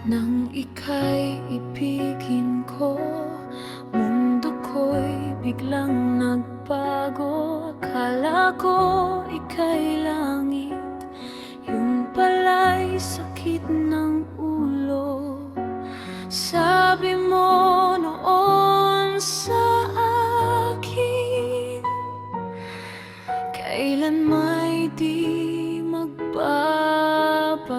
Nang ika'y ibigin ko, mundo ko'y biglang nagbago. Akala ko ika'y langit, yun pala'y sakit ng ulo. Sabi mo noon sa akin, kailan may di magbabago.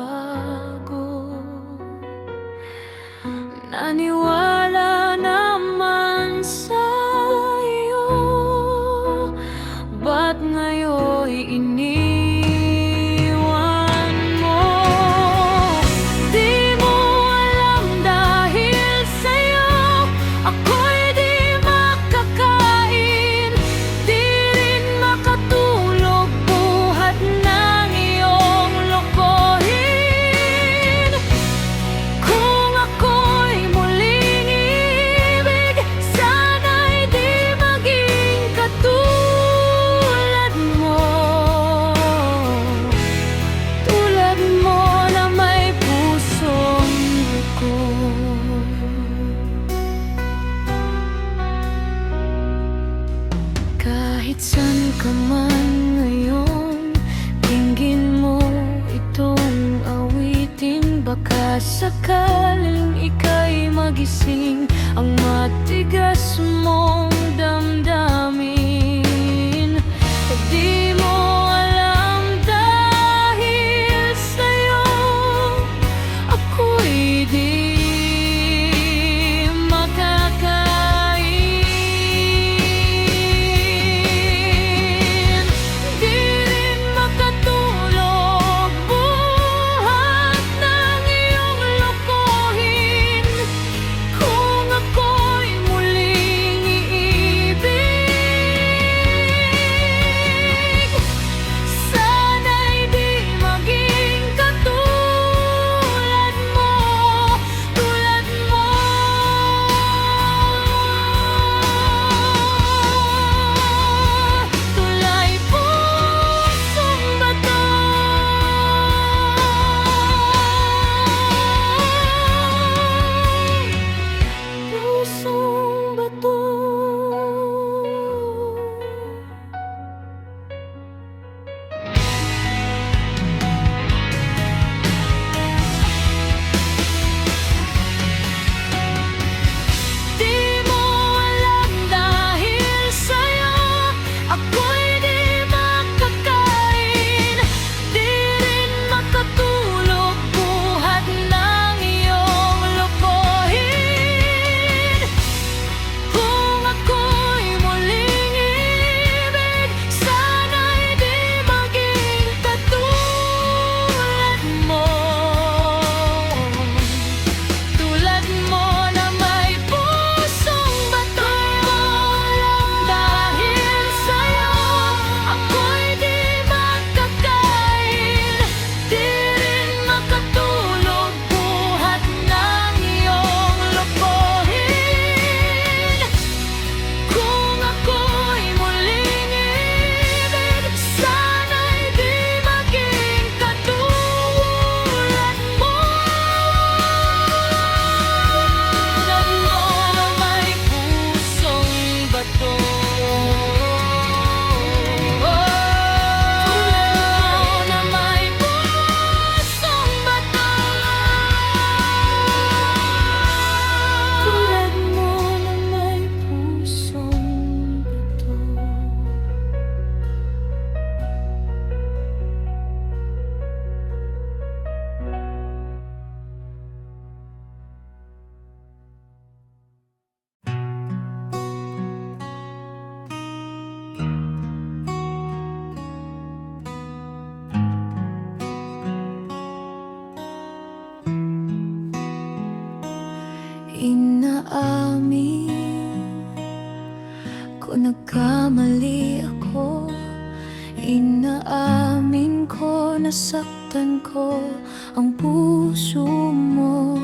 Naniwala naman sa'yo, ba't ngayon'y iniwan mo? Di mo alam dahil sa'yo ako'y di makakain, di rin makatulog buhat ng iyong lokohin. Kung ako'y muling ibig, sana'y di maging katulad mo. Tulad mo na may pusong buko. Kahit saan ka man ngayon, dinggin mo itong awitin. Baka sakaling ika'y magising ang matigas mong damdamin. Di mo alam dahil sa'yo ako'y di makakain, di rin makatulog buhat ng iyong lokohin. Kung ako'y muling iibig, sana'y di maging katulad mo. Tulad mo. Tulay pusong bato. Pusong bato. Di mo alam dahil sa'yo ako'y di makakain, di rin makatulog buhat ng iyong lokohin. Kung ako'y muling ibig, sana'y di maging katulad mo. Tulad mo na may pusong bato. Dahil sa'yo ako'y di makakain, di rin makatulog buhat ng iyong lokohin. Kung ako'y muling ibig, sana'y di maging katulad mo. Tulad mo na may pusong bato. Tulad mo na may pusong bato. Tulad mo na may pusong bato. Inaamin ko nagkamali ako. Inaamin ko nasaktan ko ang puso mo.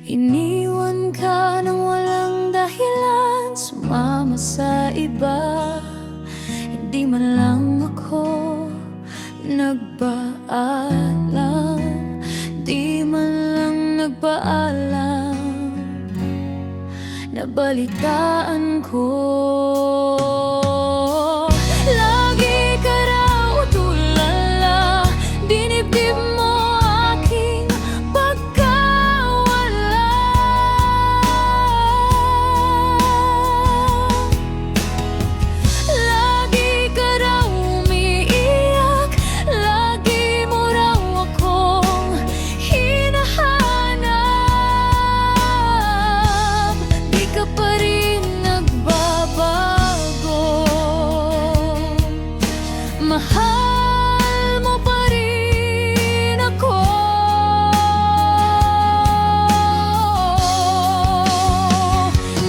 Iniwan ka nang walang dahilan, sumama sa iba. Hindi man lang ako nagpaalam, di man lang nagpaalam, nabalitaan ko. Lagi ka raw tulala, dinibdib mo aking pagkawala. Lagi ka raw umiiyak, lagi mo raw akong hinahanap. Di ka pa rin nagbabago, mahal mo pa rin ako.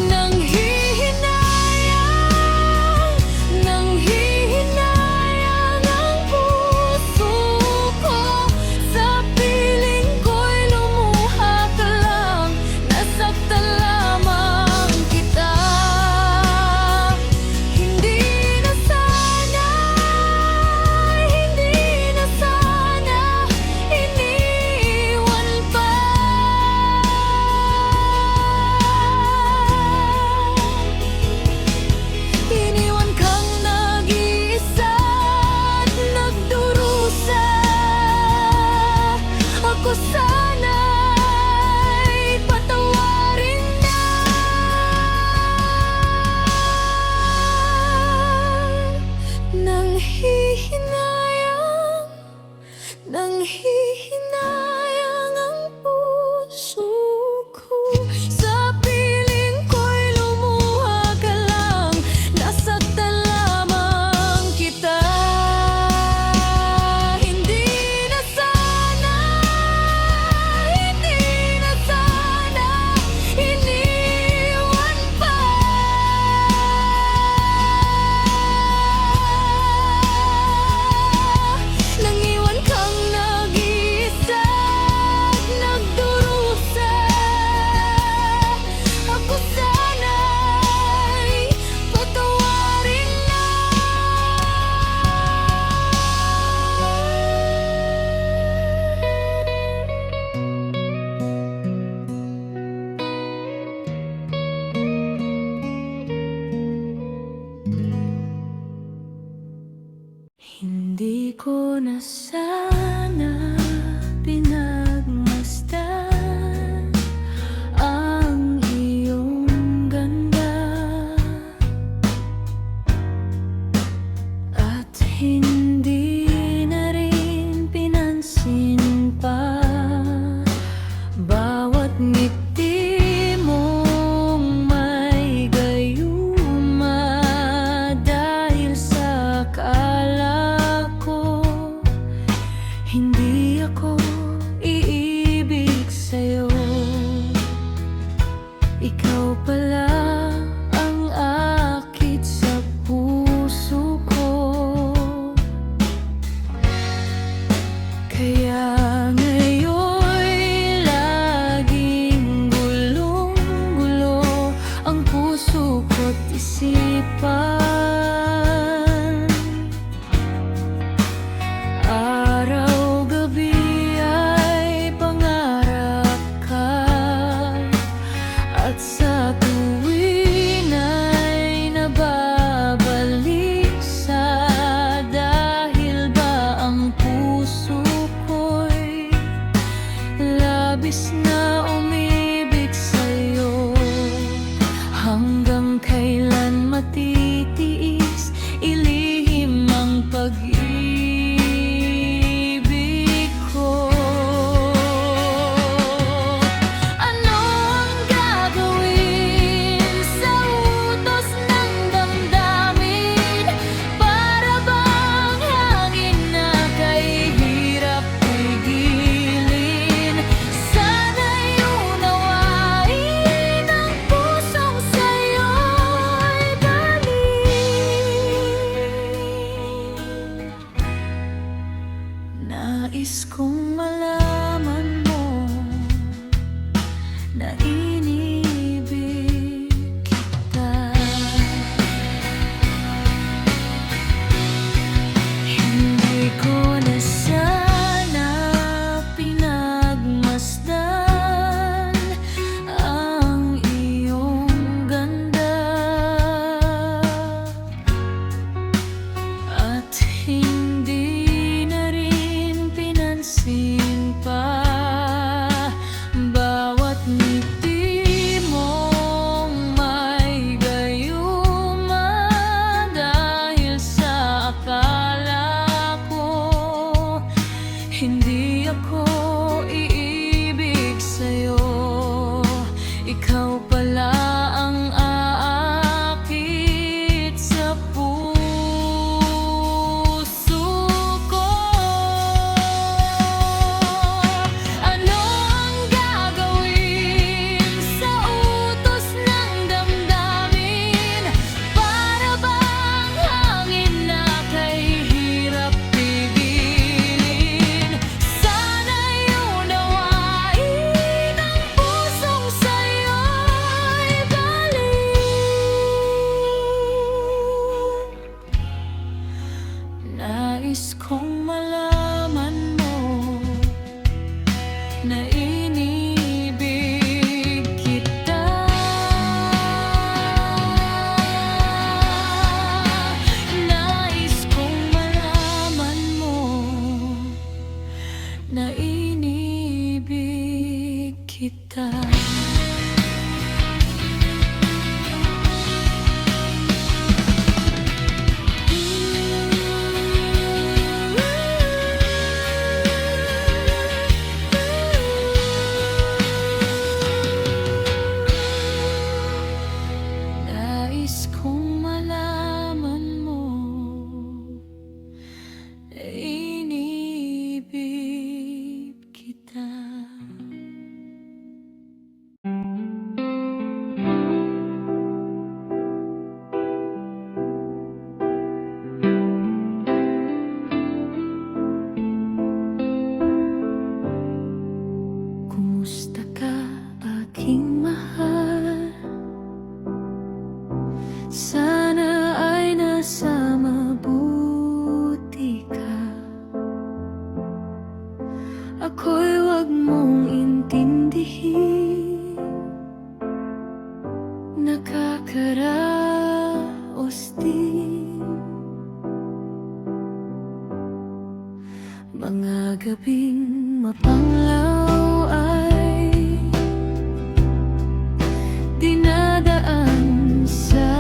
Nanghihinayang ang puso ko, sa piling ko'y lumuha ka lang, nasaktan lamang kita. Hindi na sana iniwan pa. Iniwan kang nag-iisa at nagdurusa. Ako sana'y patawarin na. Nanghihinayang ang puso ko, sa piling ko'y lumuha ka lang, nasaktan lamang kita. Hindi na sana iniwan pa. Nangiwan kang nag-iisa at nagdurusa. Ako sana'y patawarin na. Hindi ko na sana pinagmasdan ang iyong ganda, at hindi na rin pinansin pa bawat ngiti mong may gayuma, dahil sa akala ko hindi ako iibig sa'yo. Ikaw pala ang akit sa puso ko, kaya ngayon'y laging gulong-gulo ang puso ko't isipan. Araw-gabi ay pangarap ka, at sa tuwin ay nababalisa. Dahil ba ang puso ko'y labis na umibig sa'yo? Hanggang kailan matitiis ilihim ang pag-ibig ko? Ano ang gagawin sa utos ng damdamin? Para bang hangin na kay hirap pigilin? Sana'y ikaw pala ang aakit sa puso ko. Ano ang gagawin sa utos ng damdamin? Para bang hangin na kahihirap pigilin? Sana'y unawain ang pusong sa'yo'y balik. Nais kong malaman mo na inibig kita. Nais kong malaman mo na inibig kita. Nais kong malaman mo na inibig kita. Kumusta ka, aking mahal? Sana ay nasa mabuti ka. Ako'y wag mong intindihin, nakakaraos din. Mga gabing mapanglaw ay dinadaan sa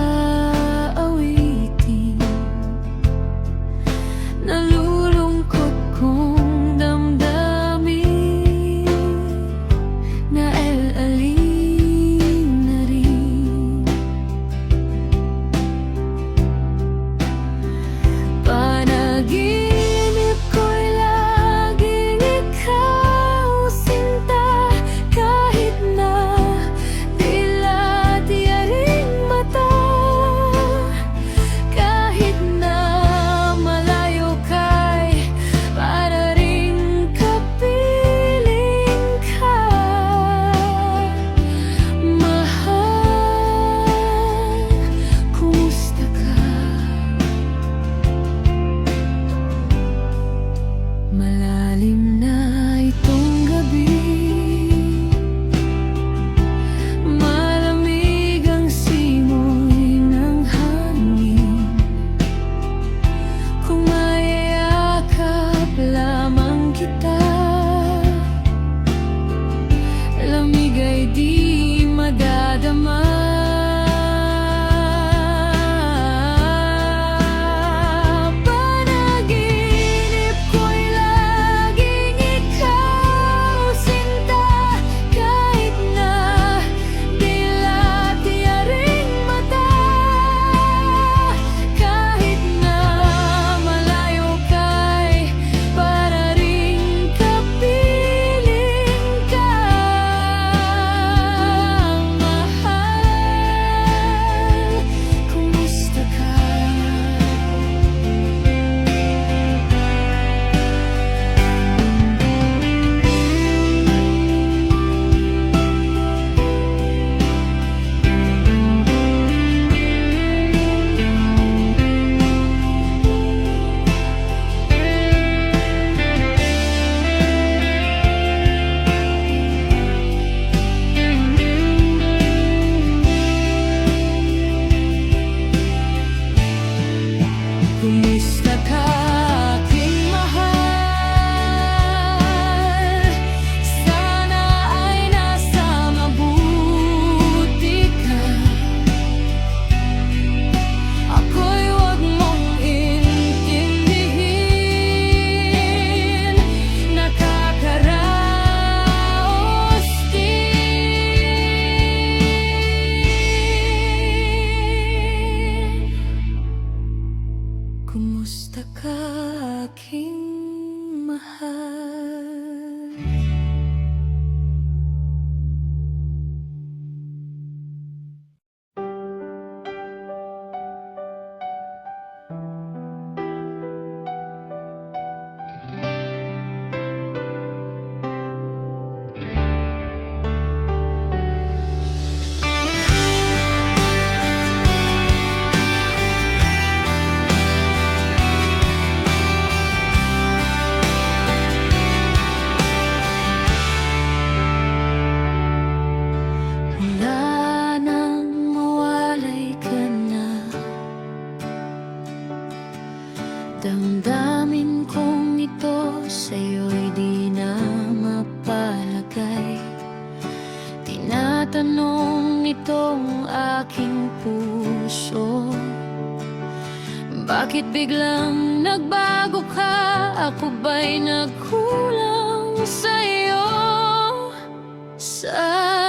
awitin. Nalulungkot kong damdamin, naalaling na rin. Panaginip ko'y laging ikaw, sinta, kahit na dilat yaring mata. Kahit na malayo ka'y para ring kapiling ka. Mahal, kumusta ka? Malalim na itong gabi, malamig ang simoy ng hangin. Kung mayayakap lamang kita, lamig ay di madadama. Panaginip ko'y laging ikaw, sinta, kahit na dilat yaring mata. Kahit na malayo ka'y para ring kapiling ka. tanong nitong aking puso. Bakit biglang nagbago ka? Ako ba'y nagkulang sa'yo? Sa